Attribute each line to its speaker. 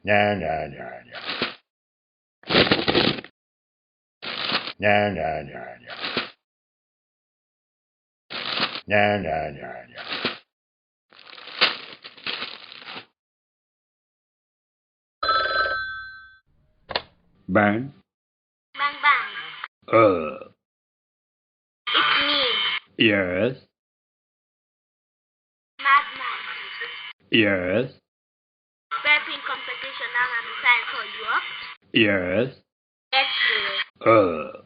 Speaker 1: Na na na na. Na na na na. Na na na na. Bang.
Speaker 2: Bang bang. It's me,
Speaker 1: Yes.
Speaker 2: Madman.
Speaker 1: Yes.
Speaker 2: Prepping competition now I'm trying for you.
Speaker 1: Yes.
Speaker 2: Let's do it.